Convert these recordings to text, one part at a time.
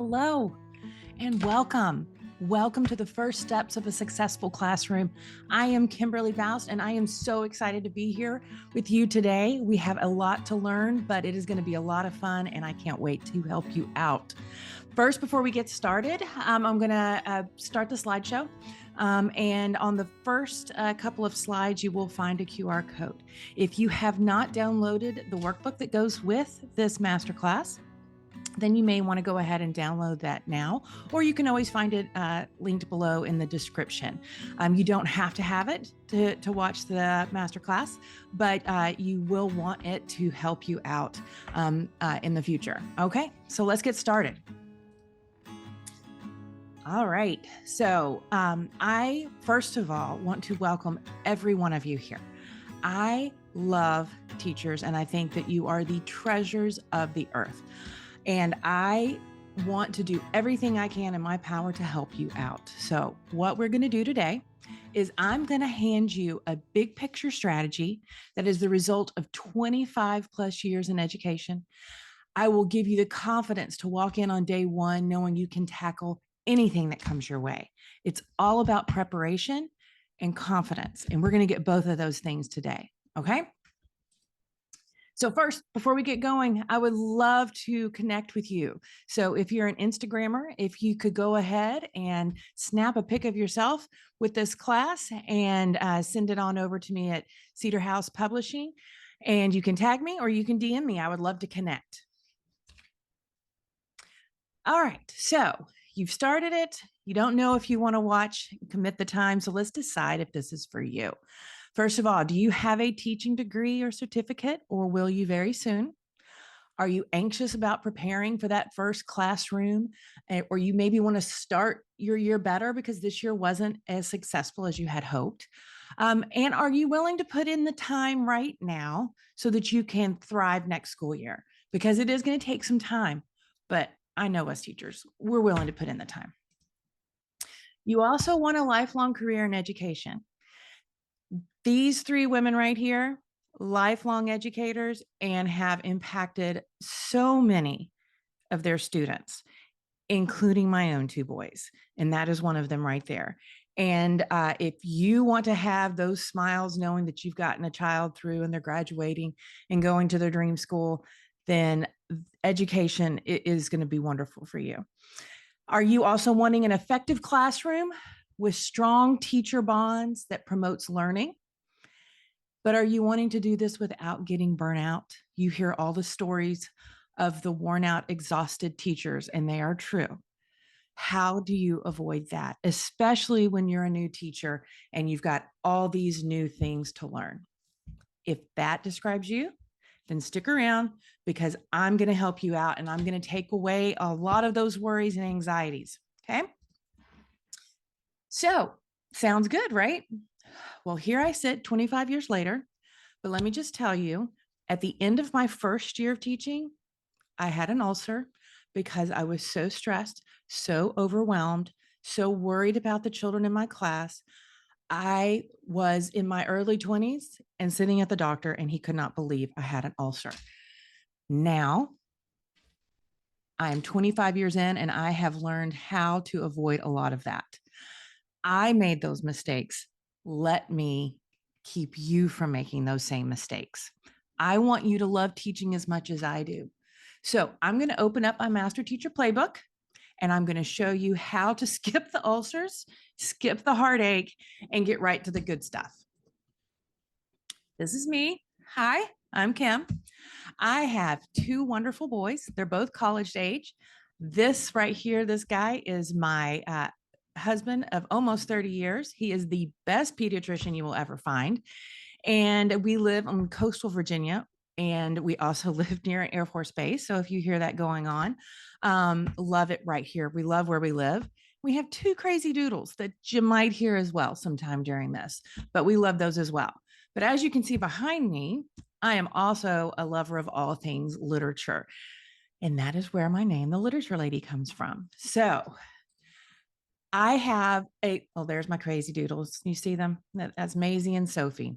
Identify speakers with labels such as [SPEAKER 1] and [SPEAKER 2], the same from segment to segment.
[SPEAKER 1] Hello and welcome. Welcome to the first steps of a successful classroom. I am Kimberly Baust, and I am so excited to be here with you today. We have a lot to learn, but it is going to be a lot of fun, and I can't wait to help you out. First, before we get started, I'm going to start the slideshow. And on the first couple of slides, you will find a QR code. If you have not downloaded the workbook that goes with this masterclass, then you may want to go ahead and download that now, or you can always find it linked below in the description. You don't have to have it to watch the masterclass, but you will want it to help you out in the future. Okay, so let's get started. All right, so I first of all want to welcome every one of you here. I love teachers, and I think that you are the treasures of the earth. And I want to do everything I can in my power to help you out. So what we're going to do today is I'm going to hand you a big picture strategy that is the result of 25 plus years in education. I will give you the confidence to walk in on day one knowing you can tackle anything that comes your way. It's all about preparation and confidence. And we're going to get both of those things today. Okay? So first, before we get going, I would love to connect with you. So if you're an Instagrammer, if you could go ahead and snap a pic of yourself with this class and send it on over to me at Cedar House Publishing. And you can tag me or you can DM me. I would love to connect. All right, so you've started it. You don't know if you want to watch, commit the time. So let's decide if this is for you. First of all, do you have a teaching degree or certificate, or will you very soon? Are you anxious about preparing for that first classroom, or you maybe want to start your year better because this year wasn't as successful as you had hoped? And are you willing to put in the time right now so that you can thrive next school year? Because it is going to take some time, but I know us teachers, we're willing to put in the time. You also want a lifelong career in education. These three women right here, lifelong educators and have impacted so many of their students, including my own two boys. And that is one of them right there. And if you want to have those smiles knowing that you've gotten a child through and they're graduating and going to their dream school, then education is going to be wonderful for you. Are you also wanting an effective classroom with strong teacher bonds that promotes learning? But are you wanting to do this without getting burnout? You hear all the stories of the worn out, exhausted teachers, and they are true. How do you avoid that, especially when you're a new teacher and you've got all these new things to learn? If that describes you, then stick around because I'm going to help you out and I'm going to take away a lot of those worries and anxieties. Okay. So sounds good, right? Well, here I sit 25 years later, but let me just tell you, at the end of my first year of teaching, I had an ulcer because I was so stressed, so overwhelmed, so worried about the children in my class. I was in my early 20s and sitting at the doctor, and he could not believe I had an ulcer. Now, I am 25 years in, and I have learned how to avoid a lot of that. I made those mistakes. Let me keep you from making those same mistakes. I want you to love teaching as much as I do. So I'm going to open up my Master Teacher Playbook, and I'm going to show you how to skip the ulcers, skip the heartache, and get right to the good stuff. This is me. Hi, I'm Kim. I have two wonderful boys. They're both college age. This right here, this guy is my husband of almost 30 years. He is the best pediatrician you will ever find. And we live in coastal Virginia, and we also live near an Air Force base. So if you hear that going on, love it right here. We love where we live. We have two crazy doodles that you might hear as well sometime during this, but we love those as well. But as you can see behind me, I am also a lover of all things literature. And that is where my name, the Literature Lady, comes from. So I have there's my crazy doodles. You see them? That's Maisie and Sophie.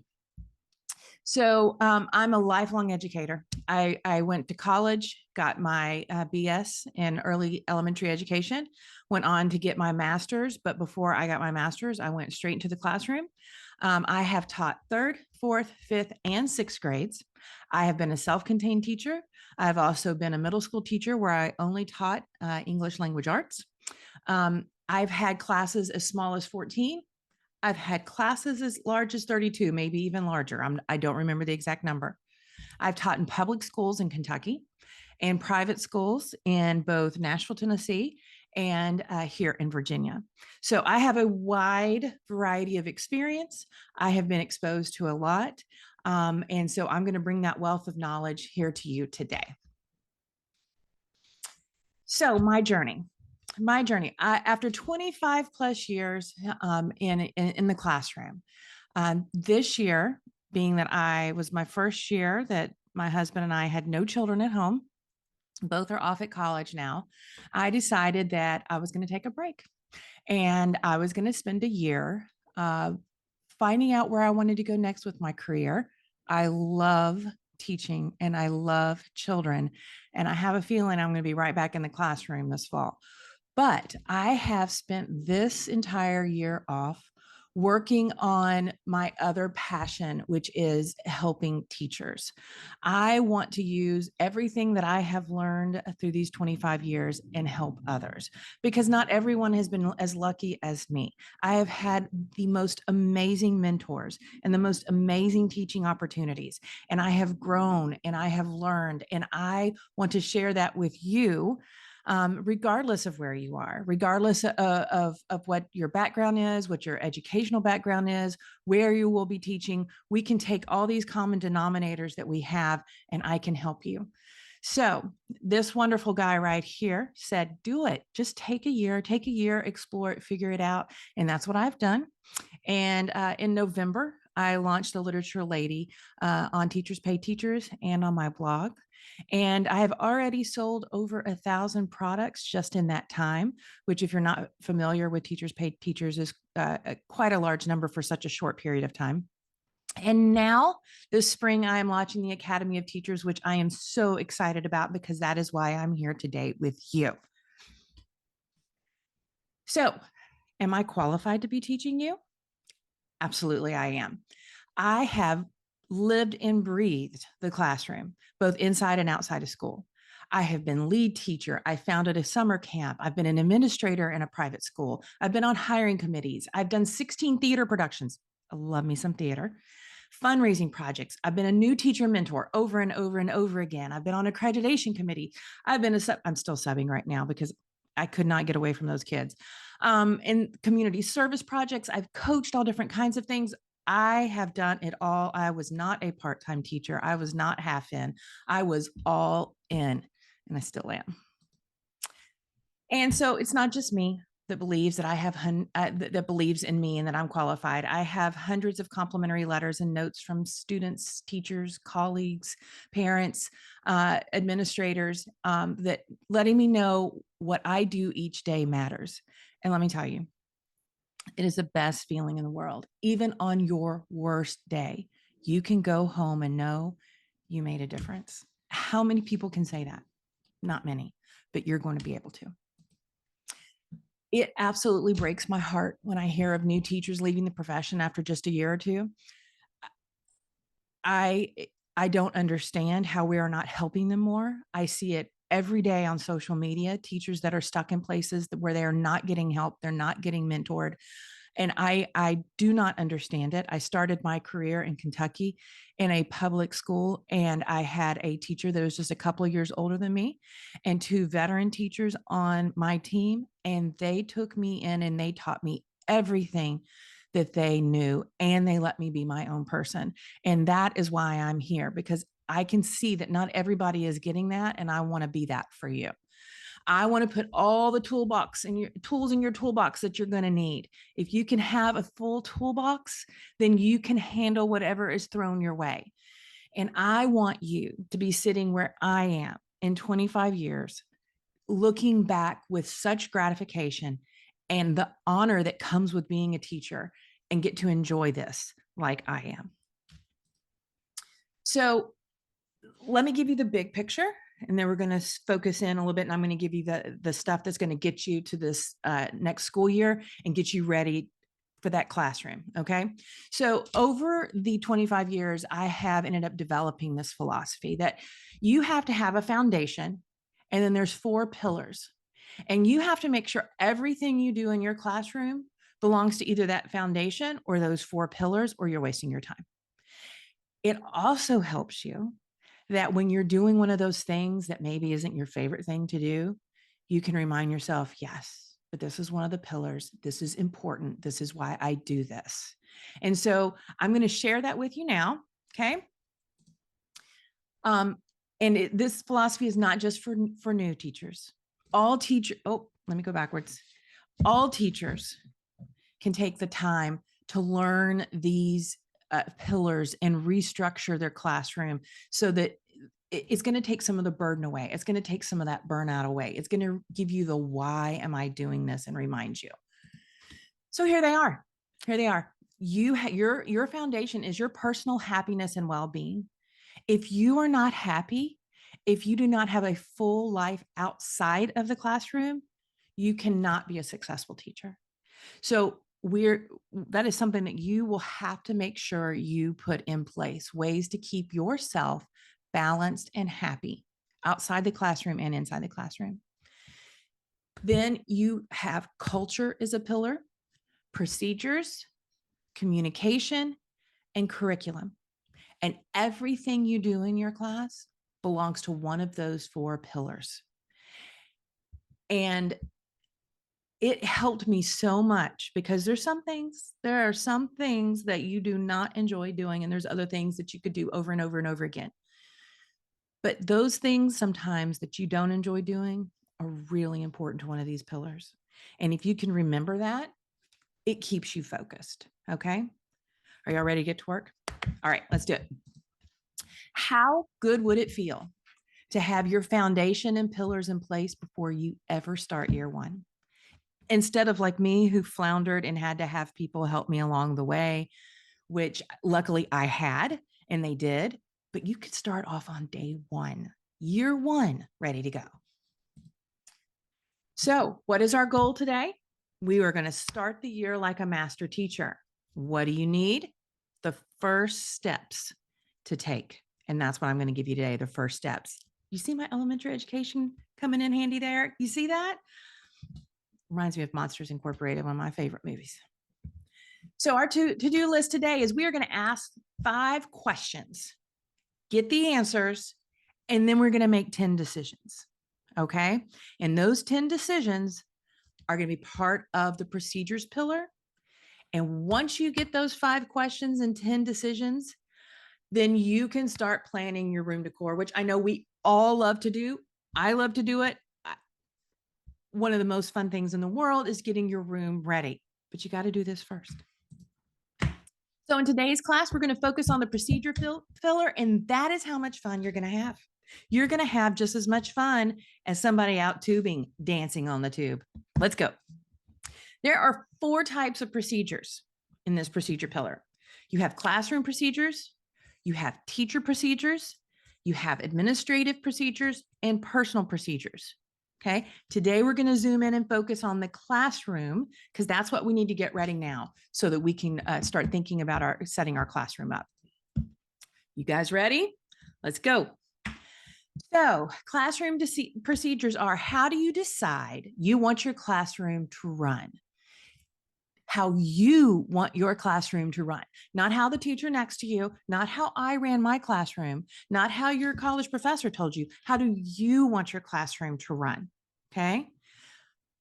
[SPEAKER 1] So I'm a lifelong educator. I went to college, got my BS in early elementary education, went on to get my master's. But before I got my master's, I went straight into the classroom. I have taught third, fourth, fifth, and sixth grades. I have been a self-contained teacher. I've also been a middle school teacher where I only taught English language arts. I've had classes as small as 14. I've had classes as large as 32, maybe even larger. I don't remember the exact number. I've taught in public schools in Kentucky and private schools in both Nashville, Tennessee, and here in Virginia. So I have a wide variety of experience. I have been exposed to a lot. And so I'm going to bring that wealth of knowledge here to you today. So my journey. After 25 plus years in the classroom, this year, being that I was my first year that my husband and I had no children at home, both are off at college now, I decided that I was going to take a break and I was going to spend a year finding out where I wanted to go next with my career. I love teaching and I love children, and I have a feeling I'm going to be right back in the classroom this fall. But I have spent this entire year off working on my other passion, which is helping teachers. I want to use everything that I have learned through these 25 years and help others, because not everyone has been as lucky as me. I have had the most amazing mentors and the most amazing teaching opportunities, and I have grown and I have learned, and I want to share that with you. Regardless of where you are, regardless of what your background is, what your educational background is, where you will be teaching, we can take all these common denominators that we have, and I can help you. So this wonderful guy right here said, do it. Just take a year, explore it, figure it out. And that's what I've done. And in November, I launched the Literature Lady on Teachers Pay Teachers and on my blog. And I have already sold over 1,000 products just in that time, which, if you're not familiar with Teachers Pay Teachers, is quite a large number for such a short period of time. And now this spring, I am launching the Academy of Teachers, which I am so excited about because that is why I'm here today with you. So, am I qualified to be teaching you? Absolutely, I am. I have lived and breathed the classroom, both inside and outside of school. I have been lead teacher. I founded a summer camp. I've been an administrator in a private school. I've been on hiring committees. I've done 16 theater productions. I love me some theater. Fundraising projects. I've been a new teacher mentor over and over and over again. I've been on accreditation committee. I'm still subbing right now because I could not get away from those kids. In community service projects, I've coached all different kinds of things. I have done it all. I was not a part-time teacher. I was not half in. I was all in, and I still am. And so it's not just me that believes that I have that believes in me and that I'm qualified. I have hundreds of complimentary letters and notes from students, teachers, colleagues, parents, administrators, that letting me know what I do each day matters. And let me tell you, it is the best feeling in the world. Even on your worst day, you can go home and know you made a difference. How many people can say that? Not many, but you're going to be able to. It absolutely breaks my heart when I hear of new teachers leaving the profession after just a year or two. I don't understand how we are not helping them more. I see it every day on social media, teachers that are stuck in places where they are not getting help, they're not getting mentored. And I do not understand it. I started my career in Kentucky in a public school, and I had a teacher that was just a couple of years older than me and two veteran teachers on my team. And they took me in and they taught me everything that they knew, and they let me be my own person. And that is why I'm here, because I can see that not everybody is getting that, and I want to be that for you. I want to put all the toolbox and your tools in your toolbox that you're going to need. If you can have a full toolbox, then you can handle whatever is thrown your way. And I want you to be sitting where I am in 25 years, looking back with such gratification and the honor that comes with being a teacher, and get to enjoy this like I am. So let me give you the big picture, and then we're going to focus in a little bit, and I'm going to give you the stuff that's going to get you to this next school year and get you ready for that classroom. Okay. So over the 25 years, I have ended up developing this philosophy that you have to have a foundation, and then there's 4 pillars, and you have to make sure everything you do in your classroom belongs to either that foundation or those 4 pillars, or you're wasting your time. It also helps you that when you're doing one of those things that maybe isn't your favorite thing to do, you can remind yourself, yes, but this is one of the pillars. This is important. This is why I do this. And so I'm going to share that with you now. Okay. This philosophy is not just for new teachers. All teachers, oh, let me go backwards. All teachers can take the time to learn these pillars and restructure their classroom so that it's going to take some of the burden away. It's going to take some of that burnout away. It's going to give you the why am I doing this and remind you. So here they are. Here they are. Your foundation is your personal happiness and well-being. If you are not happy, if you do not have a full life outside of the classroom, you cannot be a successful teacher. So that is something that you will have to make sure you put in place, ways to keep yourself balanced and happy outside the classroom and inside the classroom. Then you have culture as a pillar, procedures, communication, and curriculum. And everything you do in your class belongs to one of those 4 pillars. And it helped me so much because there are some things that you do not enjoy doing, and there's other things that you could do over and over and over again. But those things sometimes that you don't enjoy doing are really important to one of these pillars. And if you can remember that, it keeps you focused. Okay. Are y'all ready to get to work? All right, let's do it. How good would it feel to have your foundation and pillars in place before you ever start year 1? Instead of like me, who floundered and had to have people help me along the way, which luckily I had, and they did, but you could start off on day 1, year 1, ready to go. So what is our goal today? We are going to start the year like a master teacher. What do you need? The first steps to take. And that's what I'm going to give you today, the first steps. You see my elementary education coming in handy there? You see that? Reminds me of Monsters Incorporated, one of my favorite movies. So our to-do list today is we are going to ask 5 questions, get the answers, and then we're going to make 10 decisions. Okay. And those 10 decisions are going to be part of the procedures pillar. And once you get those 5 questions and 10 decisions, then you can start planning your room decor, which I know we all love to do. I love to do it. One of the most fun things in the world is getting your room ready, but you got to do this first. So in today's class, we're going to focus on the procedure pillar, and that is how much fun you're going to have. You're going to have just as much fun as somebody out tubing, dancing on the tube. Let's go. There are 4 types of procedures in this procedure pillar. You have classroom procedures, you have teacher procedures, you have administrative procedures, and personal procedures. Okay. Today, we're going to zoom in and focus on the classroom because that's what we need to get ready now so that we can start thinking about setting our classroom up. You guys ready? Let's go. So classroom procedures are, how do you decide you want your classroom to run? How you want your classroom to run, not how the teacher next to you, not how I ran my classroom, not how your college professor told you. How do you want your classroom to run? Okay.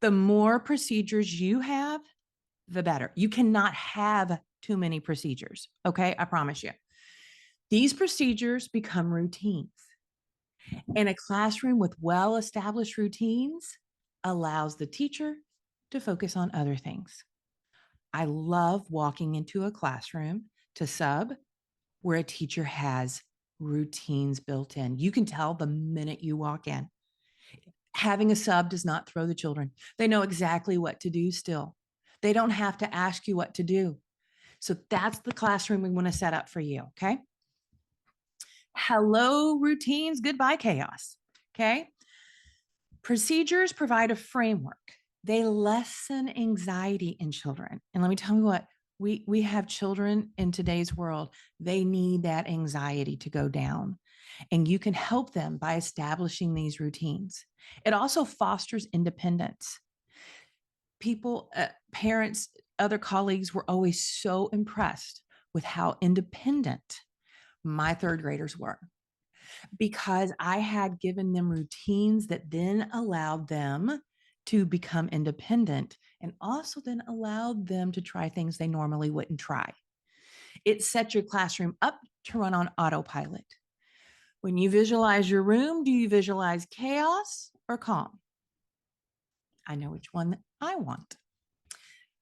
[SPEAKER 1] The more procedures you have, the better. You cannot have too many procedures. Okay. I promise you. These procedures become routines. And a classroom with well-established routines allows the teacher to focus on other things. I love walking into a classroom to sub where a teacher has routines built in. You can tell the minute you walk in. Having a sub does not throw the children. They know exactly what to do still. They don't have to ask you what to do. So that's the classroom we want to set up for you, okay? Hello, routines. Goodbye, chaos. Okay. Procedures provide a framework. They lessen anxiety in children. And let me tell you what, we have children in today's world. They need that anxiety to go down. And you can help them by establishing these routines. It also fosters independence. People, parents, other colleagues were always so impressed with how independent my third graders were, because I had given them routines that then allowed them to become independent and also then allowed them to try things they normally wouldn't try. It set your classroom up to run on autopilot. When you visualize your room, do you visualize chaos or calm? I know which one I want.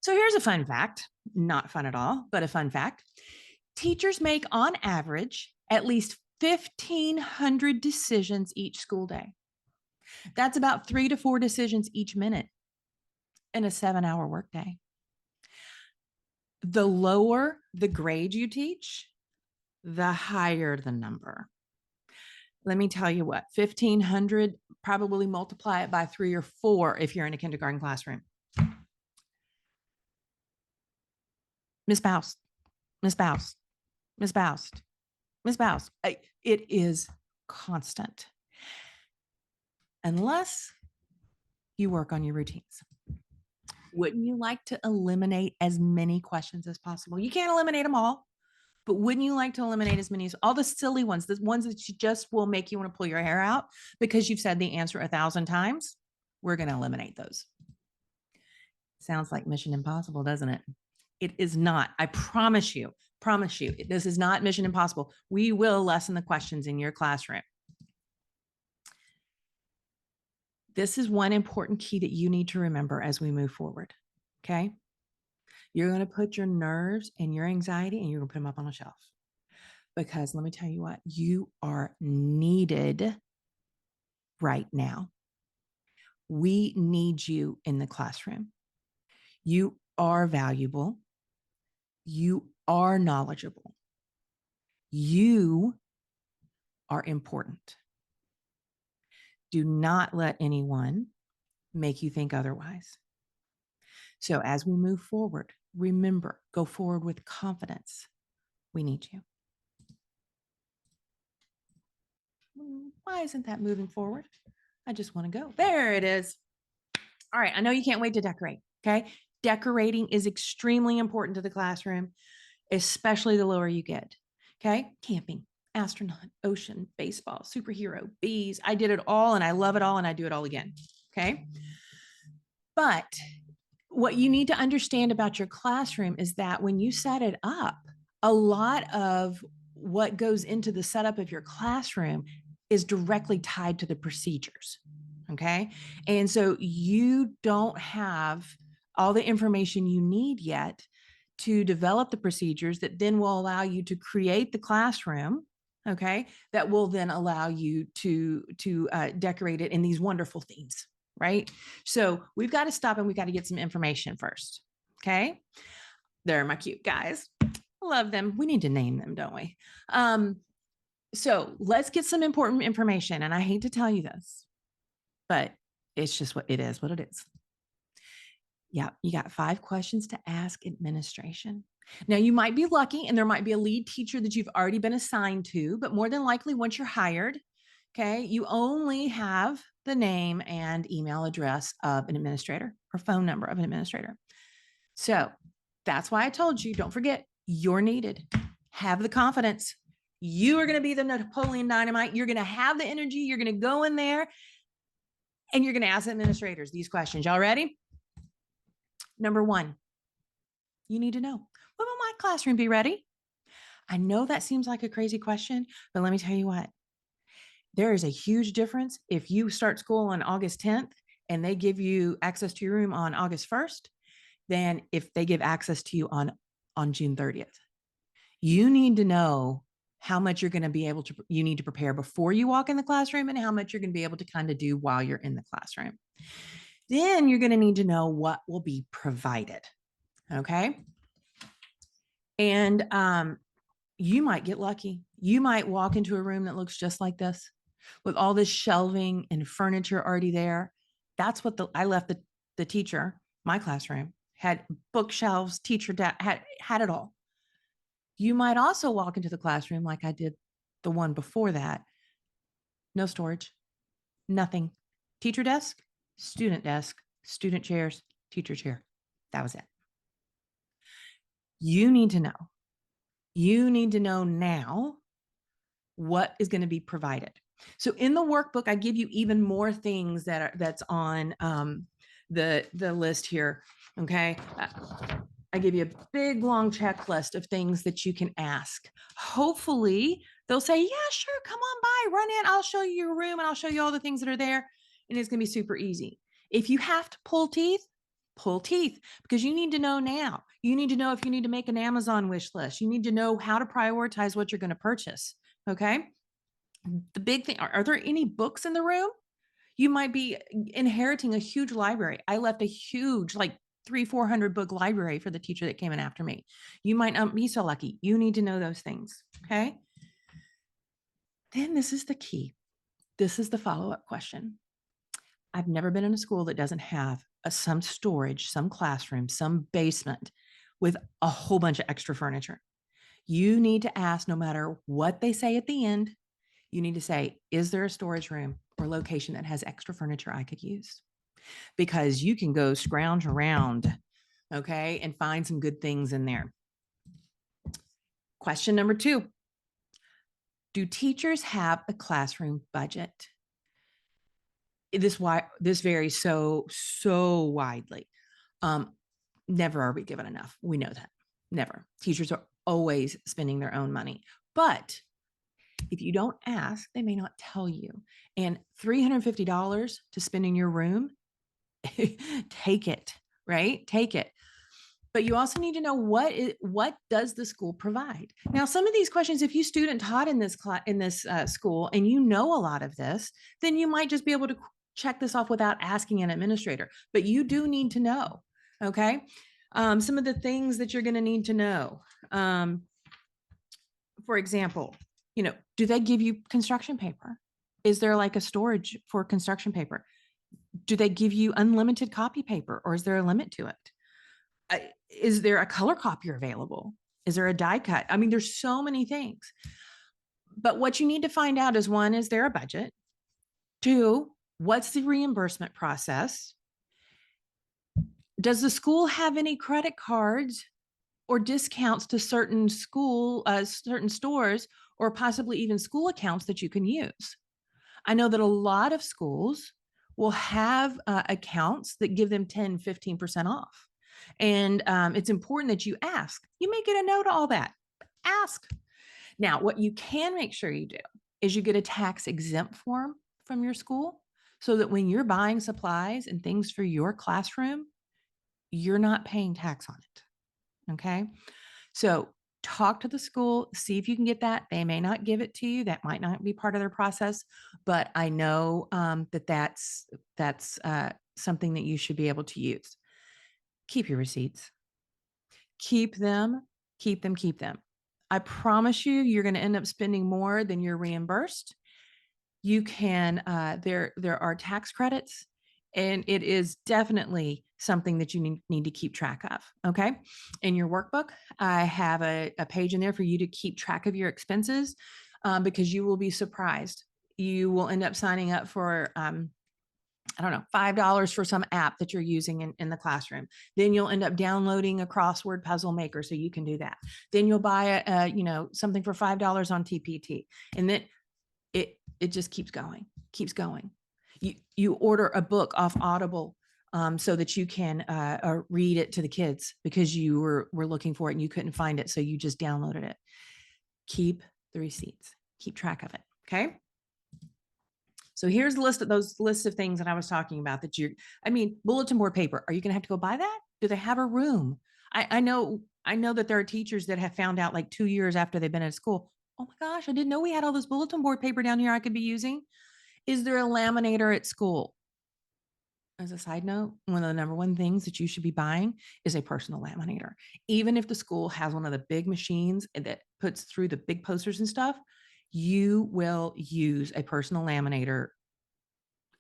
[SPEAKER 1] So here's a fun fact, not fun at all, but a fun fact. Teachers make on average at least 1,500 decisions each school day. That's about 3 to 4 decisions each minute in a 7-hour workday. The lower the grade you teach, the higher the number. Let me tell you what, 1,500, probably multiply it by 3 or 4 if you're in a kindergarten classroom. Miss Boust, Miss Boust, Miss Boust, Miss Boust. It is constant. Unless you work on your routines. Wouldn't you like to eliminate as many questions as possible? You can't eliminate them all, but wouldn't you like to eliminate as many as all the silly ones, the ones that you just will make you want to pull your hair out because you've said the answer 1,000 times? We're going to eliminate those. Sounds like Mission Impossible, doesn't it? It is not. I promise you, this is not Mission Impossible. We will lessen the questions in your classroom. This is one important key that you need to remember as we move forward. Okay. You're going to put your nerves and your anxiety and you're going to put them up on a shelf, because let me tell you what, you are needed right now. We need you in the classroom. You are valuable. You are knowledgeable. You are important. Do not let anyone make you think otherwise. So as we move forward, remember, go forward with confidence. We need you. Why isn't that moving forward? I just want to go. There it is. All right. I know you can't wait to decorate. Okay. Decorating is extremely important to the classroom, especially the lower you get. Okay. Camping, astronaut, ocean, baseball, superhero, bees. I did it all and I love it all and I do it all again. Okay. But what you need to understand about your classroom is that when you set it up, a lot of what goes into the setup of your classroom is directly tied to the procedures. Okay. And so you don't have all the information you need yet to develop the procedures that then will allow you to create the classroom. Okay. That will then allow you to decorate it in these wonderful themes. Right. So we've got to stop and we've got to get some information first. Okay. They're my cute guys. Love them. We need to name them, don't we? So let's get some important information. And I hate to tell you this, but it's just what it is. Yeah. You got 5 questions to ask administration. Now you might be lucky and there might be a lead teacher that you've already been assigned to, but more than likely once you're hired, okay, you only have the name and email address of an administrator or phone number of an administrator. So that's why I told you, don't forget, you're needed. Have the confidence. You are going to be the Napoleon Dynamite. You're going to have the energy. You're going to go in there and you're going to ask the administrators these questions. Y'all ready? Number 1, you need to know, when will my classroom be ready? I know that seems like a crazy question, but let me tell you what. There is a huge difference if you start school on August 10th and they give you access to your room on August 1st, than if they give access to you on June 30th. You need to know how much you're going to be able to, you need to prepare before you walk in the classroom and how much you're going to be able to kind of do while you're in the classroom. Then you're going to need to know what will be provided. Okay. And you might get lucky. You might walk into a room that looks just like this with all this shelving and furniture already there. That's what I left the teacher, my classroom had bookshelves, had it all. You might also walk into the classroom like I did the one before that. No storage, nothing. Teacher desk, student chairs, teacher chair. That was it. You need to know. You need to know now what is going to be provided. So in the workbook, I give you even more things that's on the list here. Okay. I give you a big long checklist of things that you can ask. Hopefully they'll say, yeah, sure, come on by, run in. I'll show you your room and I'll show you all the things that are there. And it's going to be super easy. If you have to pull teeth, because you need to know now. You need to know if you need to make an Amazon wish list. You need to know how to prioritize what you're going to purchase. Okay. The big thing, are there any books in the room? You might be inheriting a huge library. I left a huge, like 400 book library for the teacher that came in after me. You might not be so lucky. You need to know those things. Okay. Then this is the key. This is the follow-up question. I've never been in a school that doesn't have some storage, some classroom, some basement with a whole bunch of extra furniture. You need to ask, no matter what they say at the end, you need to say, is there a storage room or location that has extra furniture I could use? Because you can go scrounge around, okay, and find some good things in there. Question number 2. Do teachers have a classroom budget? This varies so widely. Never are we given enough. We know that. Never. Teachers are always spending their own money. But if you don't ask, they may not tell you. And $350 to spend in your room, take it, right? Take it. But you also need to know what does the school provide. Now, some of these questions, if you student taught in this school and you know a lot of this, then you might just be able to check this off without asking an administrator. But you do need to know, okay? Some of the things that you're going to need to know. For example, do they give you construction paper? Is there like a storage for construction paper? Do they give you unlimited copy paper, or is there a limit to it? Is there a color copier available? Is there a die cut? I mean, there's so many things. But what you need to find out is, 1, is there a budget? 2, what's the reimbursement process? Does the school have any credit cards or discounts to certain stores, or possibly even school accounts that you can use? I know that a lot of schools will have accounts that give them 10, 15% off. And it's important that you ask. You may get a no to all that. Ask. Now, what you can make sure you do is you get a tax exempt form from your school, so that when you're buying supplies and things for your classroom, you're not paying tax on it. Okay. So talk to the school, see if you can get that. They may not give it to you. That might not be part of their process, but I know that's something that you should be able to use. Keep your receipts. Keep them. I promise you're going to end up spending more than you're reimbursed. You can, there are tax credits, and it is definitely something that you need to keep track of. Okay. In your workbook, I have a page in there for you to keep track of your expenses, because you will be surprised. You will end up signing up for, I don't know, $5 for some app that you're using in the classroom. Then you'll end up downloading a crossword puzzle maker, so you can do that. Then you'll buy something for $5 on TPT. And then it just keeps going. You order a book off Audible, so that you can read it to the kids because you were looking for it and you couldn't find it, so you just downloaded it. Keep the receipts. Keep track of it. Okay. So here's the list of things that I was talking about bulletin board paper. Are you going to have to go buy that? Do they have a room? I know that there are teachers that have found out like 2 years after they've been at school, oh my gosh, I didn't know we had all this bulletin board paper down here I could be using. Is there a laminator at school? as a side note, one of the number one things that you should be buying is a personal laminator. Even if the school has one of the big machines that puts through the big posters and stuff, you will use a personal laminator.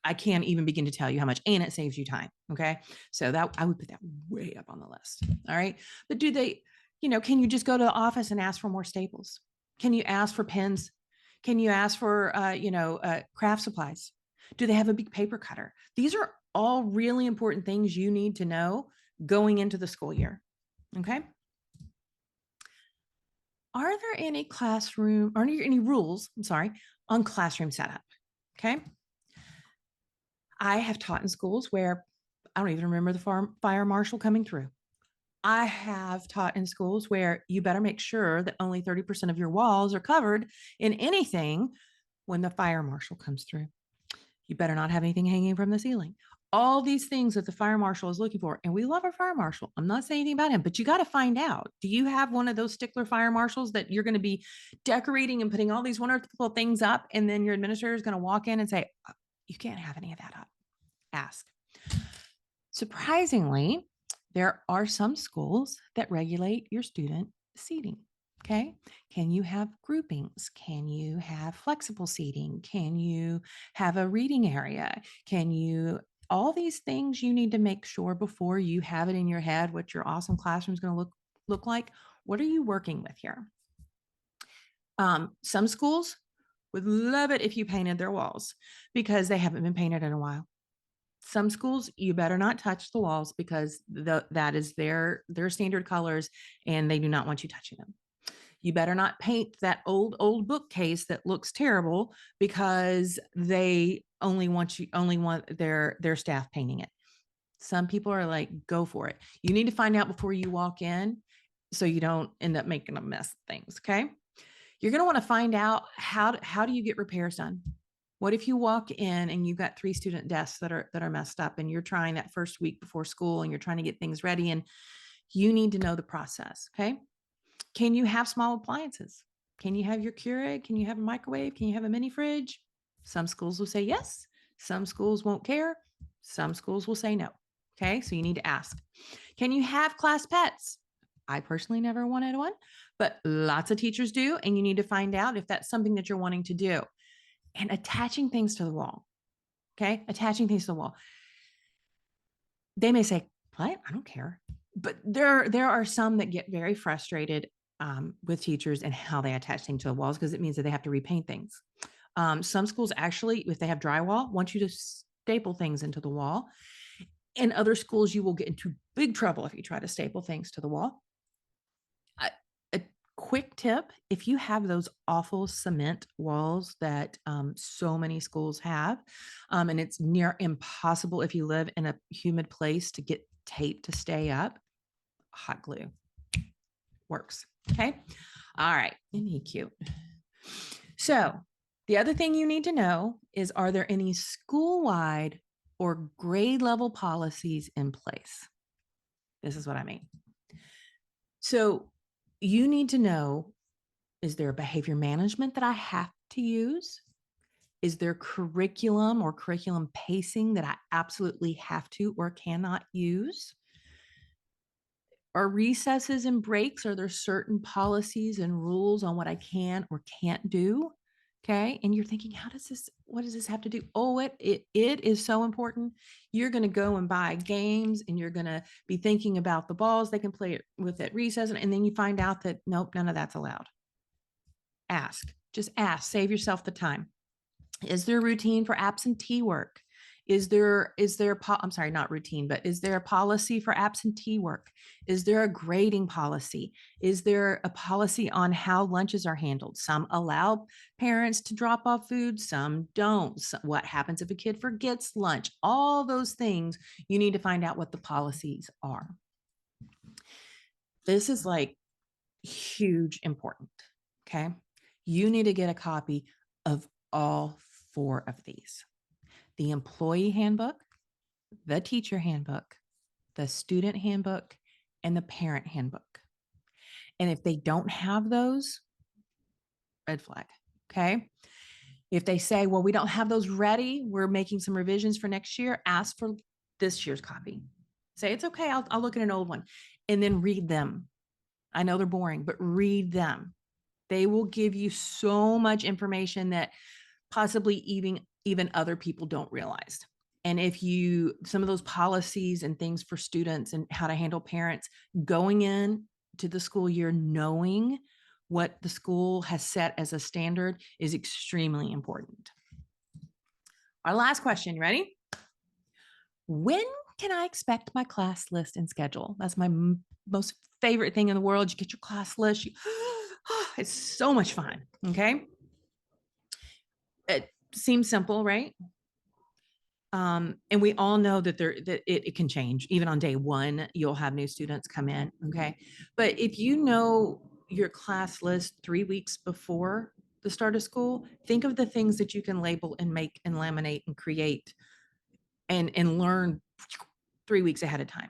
[SPEAKER 1] I can't even begin to tell you how much, and it saves you time. Okay. So that I would put that way up on the list. All right. But do they, can you just go to the office and ask for more staples? Can you ask for pens? Can you ask for, craft supplies? Do they have a big paper cutter? These are all really important things you need to know going into the school year. Okay. Are there any rules? I'm sorry, on classroom setup? Okay. I have taught in schools where I don't even remember the fire marshal coming through. I have taught in schools where you better make sure that only 30% of your walls are covered in anything when the fire marshal comes through. You better not have anything hanging from the ceiling. All these things that the fire marshal is looking for. And we love our fire marshal. I'm not saying anything about him, but you got to find out. Do you have one of those stickler fire marshals that you're going to be decorating and putting all these wonderful things up? And then your administrator is going to walk in and say, you can't have any of that up. Ask. Surprisingly, there are some schools that regulate your student seating. Okay. Can you have groupings? Can you have flexible seating? Can you have a reading area? All these things you need to make sure before you have it in your head what your awesome classroom is going to look like. What are you working with here? Some schools would love it if you painted their walls because they haven't been painted in a while. Some schools, you better not touch the walls because that is their standard colors and they do not want you touching them. You better not paint that old bookcase that looks terrible because they only want their staff painting it. Some people are like, go for it. You need to find out before you walk in so you don't end up making a mess of things. Okay. You're going to want to find out how do you get repairs done? What if you walk in and you've got 3 student desks that are messed up and you're trying that first week before school and you're trying to get things ready and you need to know the process. Okay. Can you have small appliances? Can you have your Keurig? Can you have a microwave? Can you have a mini fridge? Some schools will say yes. Some schools won't care. Some schools will say no. Okay. So you need to ask. Can you have class pets? I personally never wanted one, but lots of teachers do. And you need to find out if that's something that you're wanting to do. And attaching things to the wall. Okay. Attaching things to the wall. They may say, what? I don't care. But there are some that get very frustrated with teachers and how they attach things to the walls because it means that they have to repaint things. Some schools actually, if they have drywall, want you to staple things into the wall. In other schools, you will get into big trouble if you try to staple things to the wall. A quick tip, if you have those awful cement walls that so many schools have, and it's near impossible if you live in a humid place to get tape to stay up, hot glue works. Okay. All right. Isn't he cute? So the other thing you need to know is, are there any school-wide or grade level policies in place? This is what I mean. So you need to know, is there a behavior management that I have to use? Is there curriculum or curriculum pacing that I absolutely have to or cannot use? Are recesses and breaks, are there certain policies and rules on what I can or can't do? Okay. And you're thinking, what does this have to do? Oh, it is so important. You're going to go and buy games and you're going to be thinking about the balls they can play with at recess. And then you find out that nope, none of that's allowed. Just ask, save yourself the time. Is there a routine for absentee work? Is there I'm sorry, not routine, but is there a policy for absentee work? Is there a grading policy? Is there a policy on how lunches are handled? Some allow parents to drop off food, some don't. What happens if a kid forgets lunch? All those things, you need to find out what the policies are. This is like huge important, okay? You need to get a copy of all 4 of these: the employee handbook, the teacher handbook, the student handbook, and the parent handbook. And if they don't have those, red flag. Okay. If they say, well, we don't have those ready, we're making some revisions for next year, ask for this year's copy. Say, it's okay, I'll look at an old one, and then read them. I know they're boring, but read them. They will give you so much information that possibly even other people don't realize. And if you, some of those policies and things for students and how to handle parents going in to the school year, knowing what the school has set as a standard is extremely important. Our last question, you ready? When can I expect my class list and schedule? That's my most favorite thing in the world. You get your class list. It's so much fun. Okay. It seems simple, right? And we all know that it can change. Even on day one, you'll have new students come in. Okay. But if you know your class list 3 weeks before the start of school, think of the things that you can label and make and laminate and create and learn 3 weeks ahead of time.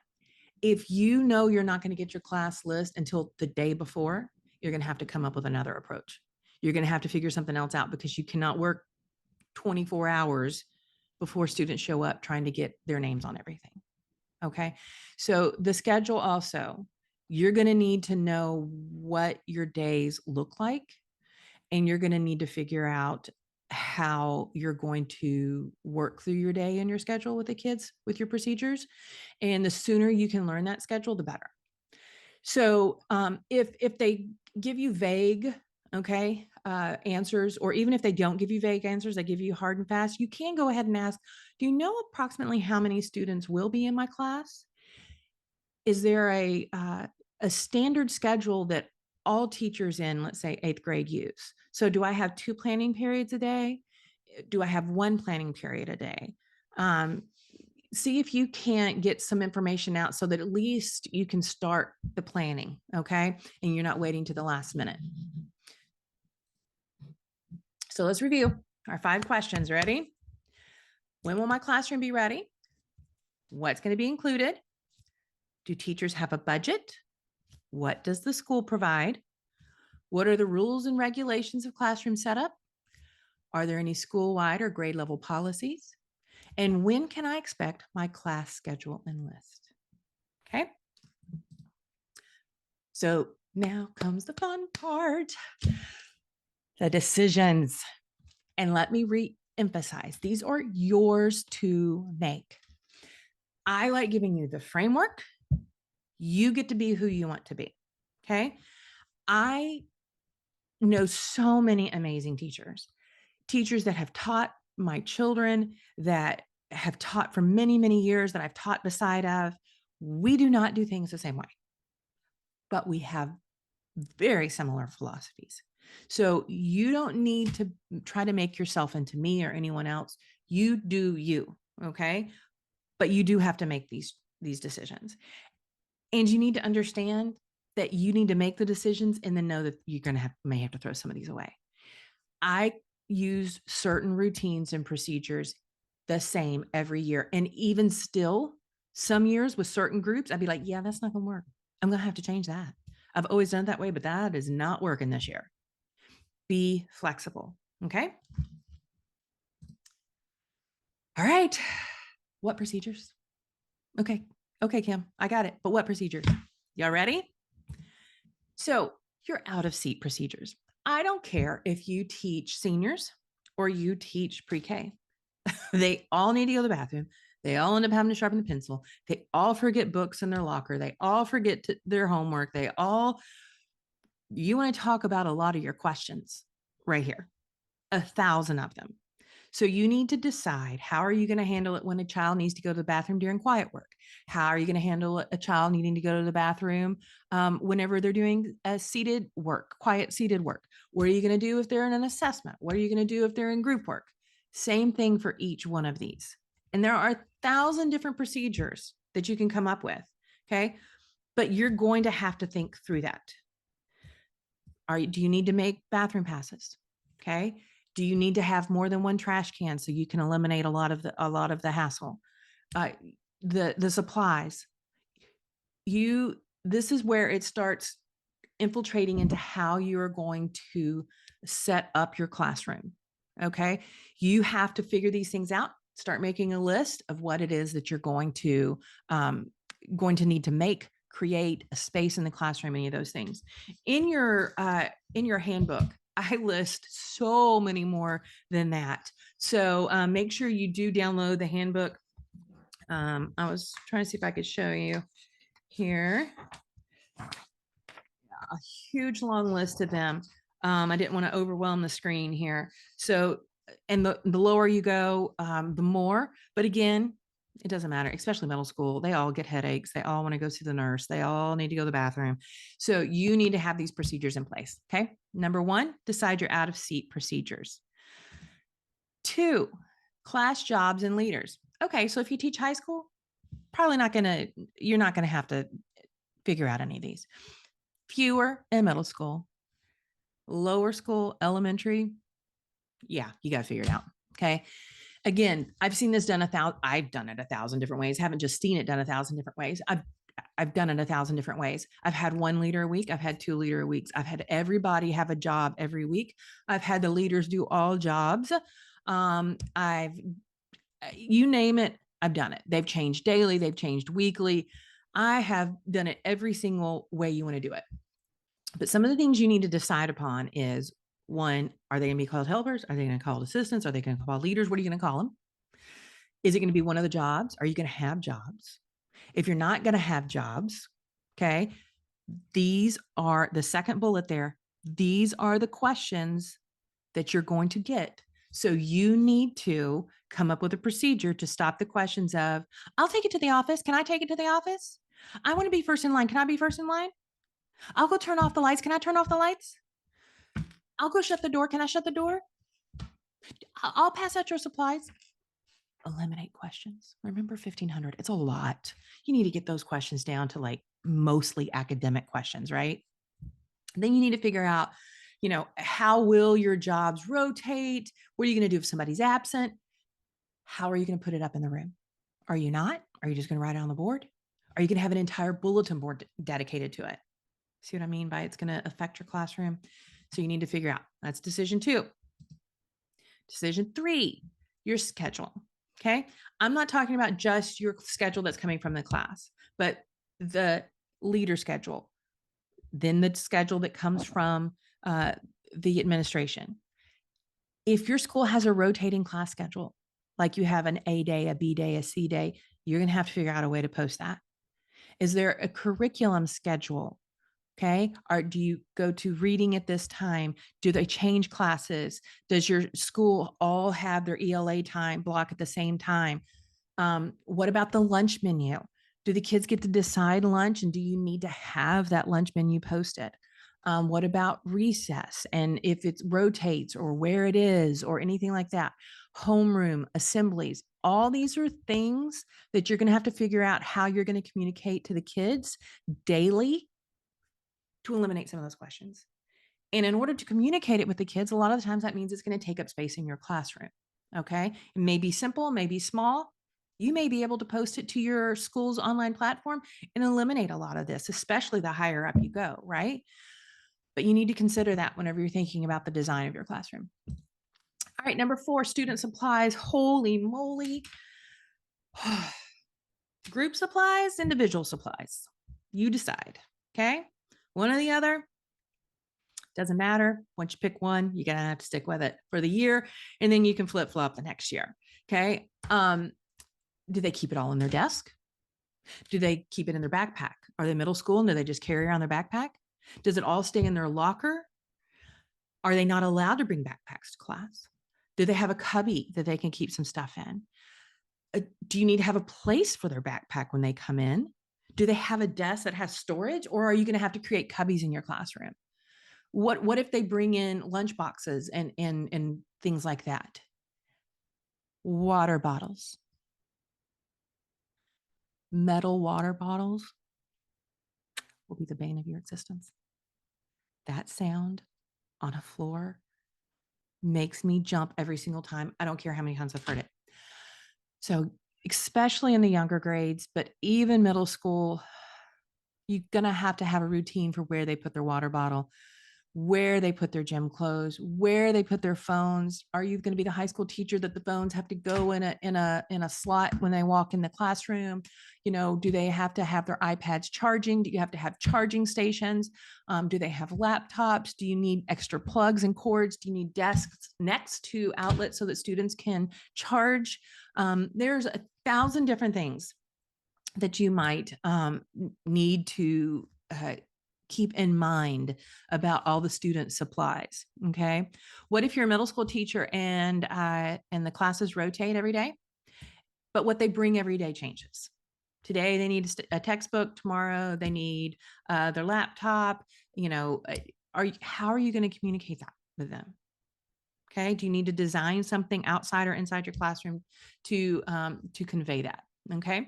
[SPEAKER 1] If you know you're not going to get your class list until the day before, you're going to have to come up with another approach. You're going to have to figure something else out because you cannot work 24 hours before students show up trying to get their names on everything. Okay. So the schedule also, you're going to need to know what your days look like, and you're going to need to figure out how you're going to work through your day and your schedule with the kids, with your procedures. And the sooner you can learn that schedule, the better. So if they give you vague, okay, answers, or even if they don't give you vague answers, they give you hard and fast, you can go ahead and ask, do you know approximately how many students will be in my class? Is there a standard schedule that all teachers in, let's say, 8th grade use? So do I have 2 planning periods a day? Do I have 1 planning period a day? See if you can't get some information out so that at least you can start the planning, okay? And you're not waiting to the last minute. So let's review our 5 questions. Ready? When will my classroom be ready? What's going to be included? Do teachers have a budget? What does the school provide? What are the rules and regulations of classroom setup? Are there any school-wide or grade level policies? And when can I expect my class schedule and list? Okay. So now comes the fun part, the decisions. And let me re-emphasize, these are yours to make. I like giving you the framework. You get to be who you want to be. Okay. I know so many amazing teachers that have taught my children, that have taught for many, many years, that I've taught beside of. We do not do things the same way, but we have very similar philosophies. So you don't need to try to make yourself into me or anyone else. You do you, okay? But you do have to make these decisions. And you need to understand that you need to make the decisions and then know that you're going to may have to throw some of these away. I use certain routines and procedures the same every year. And even still, some years with certain groups, I'd be like, yeah, that's not going to work. I'm going to have to change that. I've always done it that way, but that is not working this year. Be flexible. Okay. All right. What procedures? Okay. Okay, Kim, I got it. But what procedures? Y'all ready? So your out of seat procedures. I don't care if you teach seniors or you teach pre-K. They all need to go to the bathroom. They all end up having to sharpen the pencil. They all forget books in their locker. They all forget their homework. You want to talk about a lot of your questions right here, 1,000 of them. So you need to decide, how are you going to handle it when a child needs to go to the bathroom during quiet work? How are you going to handle a child needing to go to the bathroom whenever they're doing a seated work, quiet seated work? What are you going to do if they're in an assessment? What are you going to do if they're in group work? Same thing for each one of these. And there are 1,000 different procedures that you can come up with, okay? But you're going to have to think through that. Do you need to make bathroom passes? Okay. Do you need to have more than 1 trash can so you can eliminate a lot of the hassle? The supplies. This is where it starts infiltrating into how you're going to set up your classroom. Okay. You have to figure these things out. start making a list of what it is that you're going to need to create a space in the classroom, any of those things. In your handbook, I list so many more than that. So make sure you do download the handbook. I was trying to see if I could show you here. A huge long list of them. I didn't want to overwhelm the screen here. So, and the lower you go, the more. But again, it doesn't matter, especially middle school. They all get headaches. They all want to go see the nurse. They all need to go to the bathroom. So you need to have these procedures in place. Okay. Number one, decide your out of seat procedures. 2, class jobs and leaders. Okay. So if you teach high school, you're not going to have to figure out any of these. Fewer in middle school, lower school, elementary. Yeah, you got to figure it out. Okay. Again, I've seen this done I've done it 1,000 different ways. I haven't just seen it done 1,000 different ways. I've done it 1,000 different ways. I've had 1 leader a week. I've had 2 leader weeks. I've had everybody have a job every week. I've had the leaders do all jobs. You name it, I've done it. They've changed daily. They've changed weekly. I have done it every single way you want to do it. But some of the things you need to decide upon is, 1, are they going to be called helpers? Are they going to call assistants? Are they going to call leaders? What are you going to call them? Is it going to be one of the jobs? Are you going to have jobs? If you're not going to have jobs, okay, these are the second bullet there. These are the questions that you're going to get. So you need to come up with a procedure to stop the questions of, I'll take it to the office. Can I take it to the office? I want to be first in line. Can I be first in line? I'll go turn off the lights. Can I turn off the lights? I'll go shut the door. Can I shut the door? I'll pass out your supplies. Eliminate questions. Remember 1,500. It's a lot. You need to get those questions down to like mostly academic questions, right? Then you need to figure out, how will your jobs rotate? What are you going to do if somebody's absent? How are you going to put it up in the room? Are you not? Are you just going to write it on the board? Are you going to have an entire bulletin board dedicated to it? See what I mean by it's going to affect your classroom? So you need to figure out. That's decision 2. Decision 3, your schedule. Okay. I'm not talking about just your schedule that's coming from the class, but the leader schedule, then the schedule that comes from the administration. If your school has a rotating class schedule, like you have an A day, a B day, a C day, you're going to have to figure out a way to post that. Is there a curriculum schedule? Okay. Or do you go to reading at this time? Do they change classes? Does your school all have their ELA time block at the same time? What about the lunch menu? Do the kids get to decide lunch, and do you need to have that lunch menu posted? What about recess? And if it rotates or where it is or anything like that, homeroom, assemblies, all these are things that you're going to have to figure out how you're going to communicate to the kids daily to eliminate some of those questions. And in order to communicate it with the kids, a lot of the times that means it's going to take up space in your classroom. Okay. It may be simple, maybe small. You may be able to post it to your school's online platform and eliminate a lot of this, especially the higher up you go, right? But you need to consider that whenever you're thinking about the design of your classroom. All right, number 4, student supplies. Holy moly. Group supplies, individual supplies. You decide, okay? One or the other, doesn't matter. Once you pick one, you're going to have to stick with it for the year, and then you can flip-flop the next year, okay? Do they keep it all in their desk? Do they keep it in their backpack? Are they middle school and do they just carry around their backpack? Does it all stay in their locker? Are they not allowed to bring backpacks to class? Do they have a cubby that they can keep some stuff in? Do you need to have a place for their backpack when they come in? Do they have a desk that has storage, or are you going to have to create cubbies in your classroom? What if they bring in lunch boxes and things like that? Water bottles. Metal water bottles will be the bane of your existence. That sound on a floor makes me jump every single time. I don't care how many times I've heard it. So especially in the younger grades, but even middle school, you're going to have a routine for where they put their water bottle, where they put their gym clothes, where they put their phones. Are you going to be the high school teacher that the phones have to go in a slot when they walk in the classroom? Do they have to have their iPads charging? Do you have to have charging stations? Do they have laptops? Do you need extra plugs and cords? Do you need desks next to outlets so that students can charge? There's 1,000 different things that you might need to keep in mind about all the student supplies. Okay. What if you're a middle school teacher and the classes rotate every day, but what they bring every day changes? Today they need a textbook. Tomorrow they need their laptop. How are you going to communicate that with them? Okay. Do you need to design something outside or inside your classroom to convey that? Okay.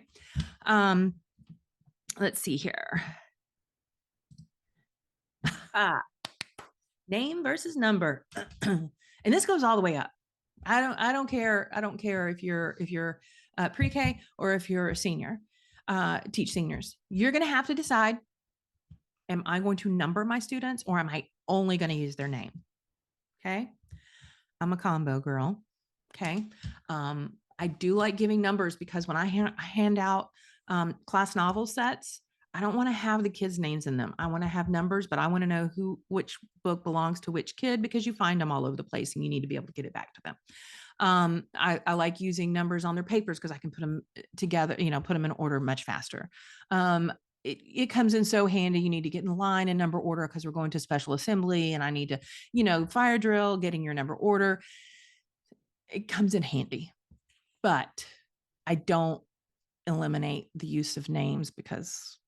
[SPEAKER 1] Let's see here. Name versus number. And this goes all the way up. I don't care if you're pre-K or if you're a senior, teach seniors. You're going to have to decide, am I going to number my students or am I only going to use their name? Okay. I'm a combo girl. Okay. I do like giving numbers because when I hand out class novel sets, I don't want to have the kids' names in them. I want to have numbers, but I want to know which book belongs to which kid, because you find them all over the place and you need to be able to get it back to them. I like using numbers on their papers because I can put them together, put them in order much faster. It comes in so handy. You need to get in line in number order because we're going to special assembly and I need to, fire drill, getting your number order. It comes in handy, but I don't eliminate the use of names because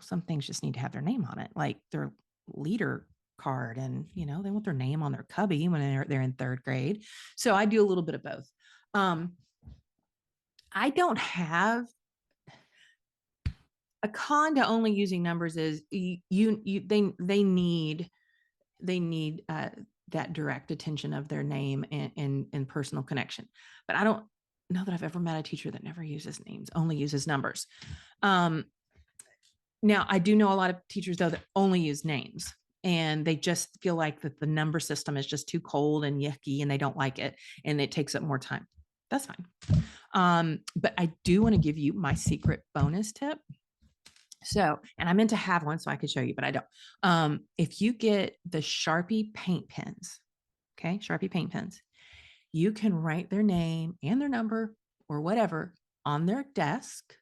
[SPEAKER 1] some things just need to have their name on it, like their leader card, and they want their name on their cubby when they're in third grade. So I do a little bit of both. I don't have a con to only using numbers. Is they need that direct attention of their name and personal connection. But I don't know that I've ever met a teacher that never uses names, only uses numbers. Now, I do know a lot of teachers, though, that only use names and they just feel like that the number system is just too cold and yucky and they don't like it and it takes up more time. That's fine. But I do want to give you my secret bonus tip. So, and I meant to have one so I could show you, but I don't. If you get the Sharpie paint pens, okay, Sharpie paint pens, you can write their name and their number or whatever on their desk,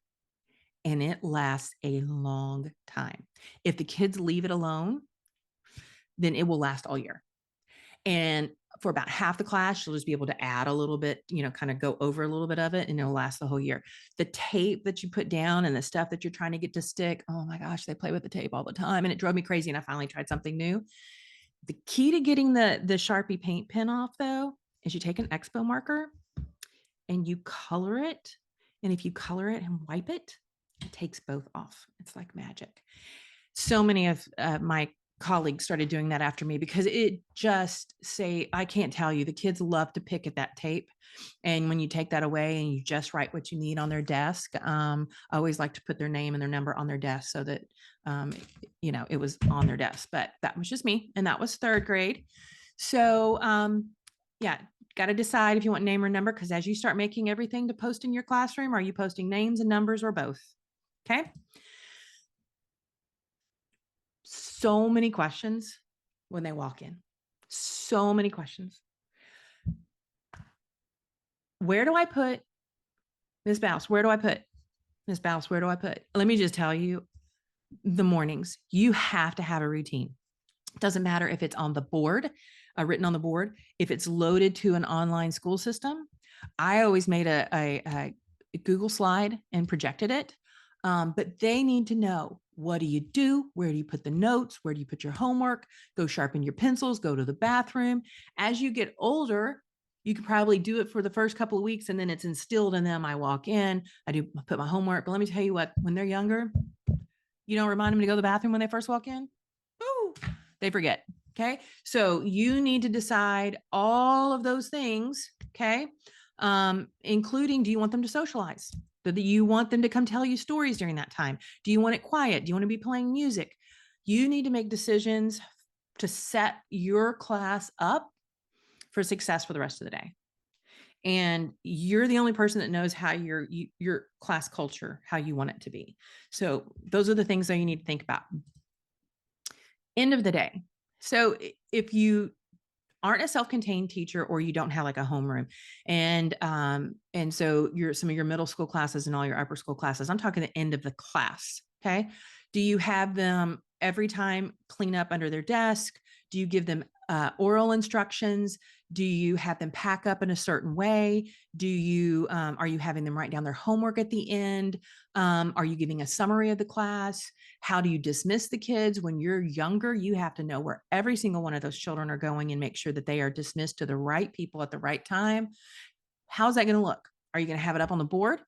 [SPEAKER 1] and it lasts a long time. If the kids leave it alone, then it will last all year. And for about half the class, you'll just be able to add a little bit, kind of go over a little bit of it, and it'll last the whole year. The tape that you put down and the stuff that you're trying to get to stick, oh my gosh, they play with the tape all the time. And it drove me crazy. And I finally tried something new. The key to getting the Sharpie paint pen off, though, is you take an Expo marker and you color it. And if you color it and wipe it, it takes both off. It's like magic. So many of my colleagues started doing that after me because it just I can't tell you, the kids love to pick at that tape. And when you take that away and you just write what you need on their desk, I always like to put their name and their number on their desk so that, it was on their desk. But that was just me. And that was third grade. So, yeah, got to decide if you want name or number, because as you start making everything to post in your classroom, are you posting names and numbers or both? Okay. So many questions when they walk in. So many questions. Where do I put Miss Bouse? Where do I put Miss Bouse? Where do I put? Let me just tell you, the mornings, you have to have a routine. It doesn't matter if it's on the board, written on the board, if it's loaded to an online school system. I always made a Google slide and projected it. But they need to know, what do you do? Where do you put the notes? Where do you put your homework? Go sharpen your pencils, go to the bathroom. As you get older, you could probably do it for the first couple of weeks and then it's instilled in them. I walk in, I put my homework, but let me tell you what, when they're younger, you don't remind them to go to the bathroom when they first walk in. Ooh, they forget. Okay. So you need to decide all of those things. Okay. Including, do you want them to socialize? Do you want them to come tell you stories during that time? Do you want it quiet? Do you want to be playing music? You need to make decisions to set your class up for success for the rest of the day. And you're the only person that knows how your class culture, how you want it to be. So those are the things that you need to think about. End of the day. So if you aren't a self-contained teacher, or you don't have like a homeroom, and so some of your middle school classes and all your upper school classes, I'm talking the end of the class. Okay. Do you have them every time clean up under their desk? Do you give them oral instructions? Do you have them pack up in a certain way? Do you are you having them write down their homework at the end? Are you giving a summary of the class? How do you dismiss the kids? When you're younger, you have to know where every single one of those children are going and make sure that they are dismissed to the right people at the right time. How's that going to look? Are you going to have it up on the board?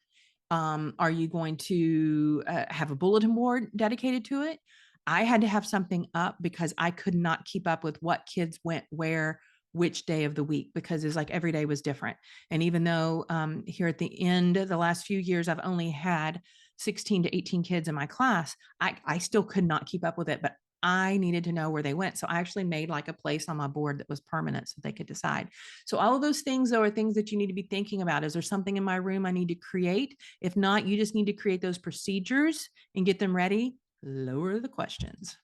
[SPEAKER 1] Are you going to have a bulletin board dedicated to it? I had to have something up because I could not keep up with what kids went where, which day of the week, because it's like every day was different. And even though here at the end of the last few years, I've only had 16 to 18 kids in my class, I still could not keep up with it, but I needed to know where they went. So I actually made like a place on my board that was permanent so they could decide. So all of those things, though, are things that you need to be thinking about. Is there something in my room I need to create? If not, you just need to create those procedures and get them ready. Lower the questions.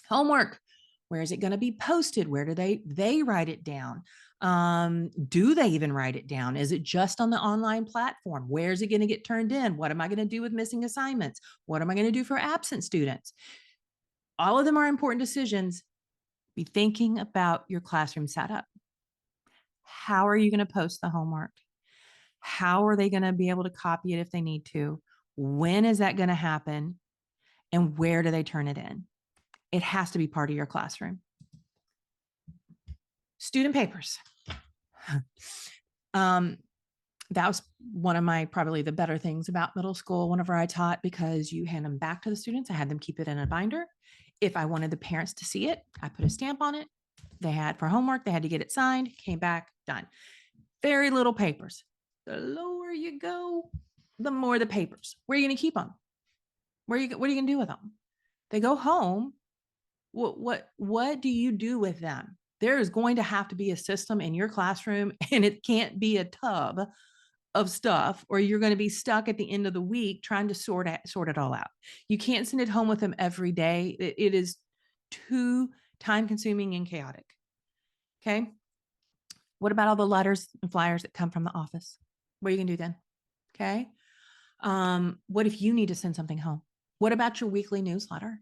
[SPEAKER 1] Homework. Where is it going to be posted? Where do they write it down? Do they even write it down? Is it just on the online platform? Where is it going to get turned in? What am I going to do with missing assignments? What am I going to do for absent students? All of them are important decisions. Be thinking about your classroom setup. How are you going to post the homework? How are they going to be able to copy it if they need to? When is that going to happen? And where do they turn it in? It has to be part of your classroom. Student papers. That was one of my probably the better things about middle school whenever I taught, because you hand them back to the students. I had them keep it in a binder. If I wanted the parents to see it, I put a stamp on it. They had for homework, they had to get it signed, came back, done. Very little papers. The lower you go, the more the papers. Where are you going to keep them? What are you going to do with them? They go home. What do you do with them? There is going to have to be a system in your classroom, and it can't be a tub of stuff, or you're going to be stuck at the end of the week trying to sort it all out. You can't send it home with them every day. It is too time consuming and chaotic. Okay. What about all the letters and flyers that come from the office? What are you going to do then? Okay. What if you need to send something home? What about your weekly newsletter?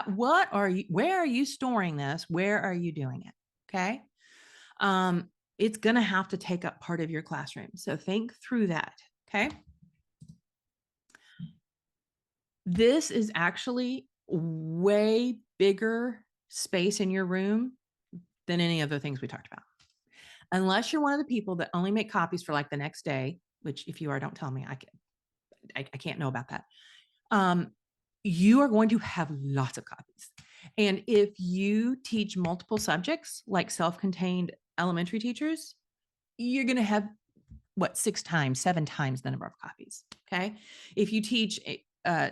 [SPEAKER 1] Where are you storing this? Where are you doing it? Okay. It's going to have to take up part of your classroom. So think through that. Okay. This is actually way bigger space in your room than any of the things we talked about. Unless you're one of the people that only make copies for like the next day, which if you are, don't tell me. I can't know about that. You are going to have lots of copies. And if you teach multiple subjects, like self-contained elementary teachers, you're going to have 7 times the number of copies. Okay. If you teach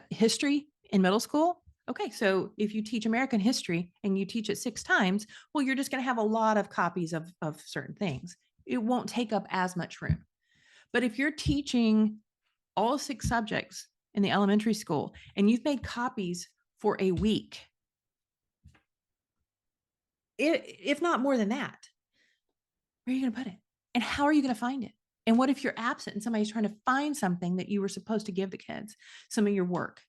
[SPEAKER 1] history in middle school, okay, so if you teach American history and you teach it 6 times, well, you're just going to have a lot of copies of certain things. It won't take up as much room. But if you're teaching all 6 subjects in the elementary school and you've made copies for a week, if not more than that, where are you going to put it? And how are you going to find it? And what if you're absent and somebody's trying to find something that you were supposed to give the kids, some of your work?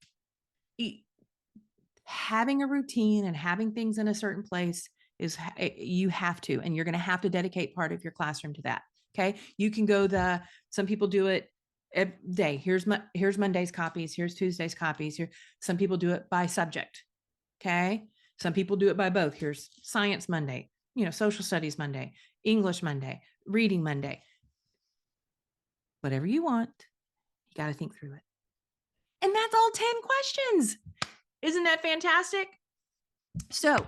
[SPEAKER 1] Having a routine and having things in a certain place is, you have to, and you're going to have to dedicate part of your classroom to that. Okay. You can go some people do it every day. Here's Monday's copies. Here's Tuesday's copies. Some people do it by subject. Okay. Some people do it by both. Here's science Monday, social studies Monday, English Monday, reading Monday. Whatever you want, you got to think through it. And that's all 10 questions. Isn't that fantastic? So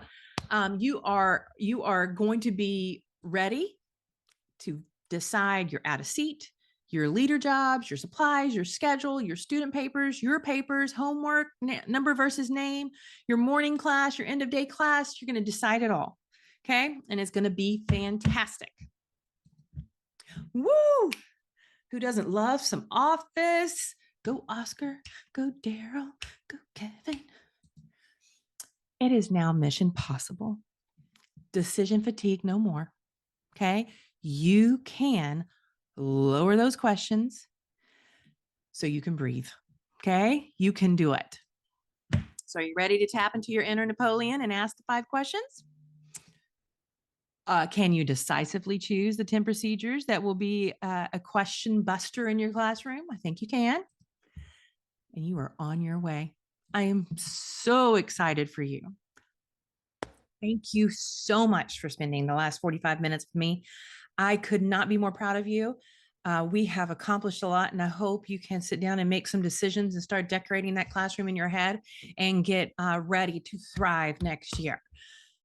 [SPEAKER 1] you are going to be ready to decide. You're at a seat. your leader jobs, your supplies, your schedule, your student papers, your papers, homework, number versus name, your morning class, your end of day class. You're going to decide it all. Okay. And it's going to be fantastic. Woo! Who doesn't love some Office? Go Oscar, go Daryl, go Kevin. It is now mission possible. Decision fatigue no more. Okay. You can lower those questions so you can breathe. Okay. You can do it. So are you ready to tap into your inner Napoleon and ask the 5 questions? Can you decisively choose the 10 procedures that will be a question buster in your classroom? I think you can. And you are on your way. I am so excited for you. Thank you so much for spending the last 45 minutes with me. I could not be more proud of you. We have accomplished a lot, and I hope you can sit down and make some decisions and start decorating that classroom in your head and get ready to thrive next year.